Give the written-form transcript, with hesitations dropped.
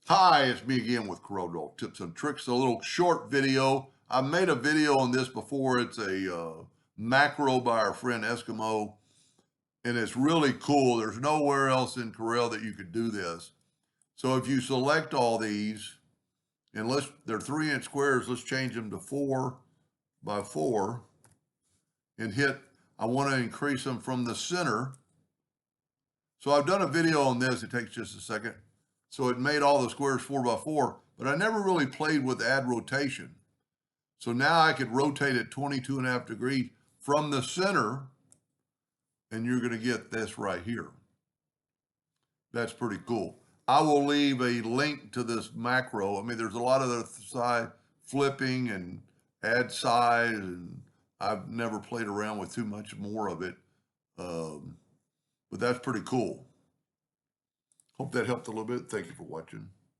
Hi, it's me again with Corel tips and tricks. A little short video. I made a video on this before. It's a macro by our friend Eskimo, and it's really cool. There's nowhere else in Corel that you could do this. So if you select all these, and they're 3-inch squares, let's change them to 4 by 4, and hit. I want to increase them from the center. So I've done a video on this. It takes just a second. So it made all the squares 4 by 4, but I never really played with add rotation. So now I could rotate it 22.5 degrees from the center, and you're going to get this right here. That's pretty cool. I will leave a link to this macro. I mean, there's a lot of the side flipping and add size, and I've never played around with too much more of it. But that's pretty cool. Hope that helped a little bit. Thank you for watching.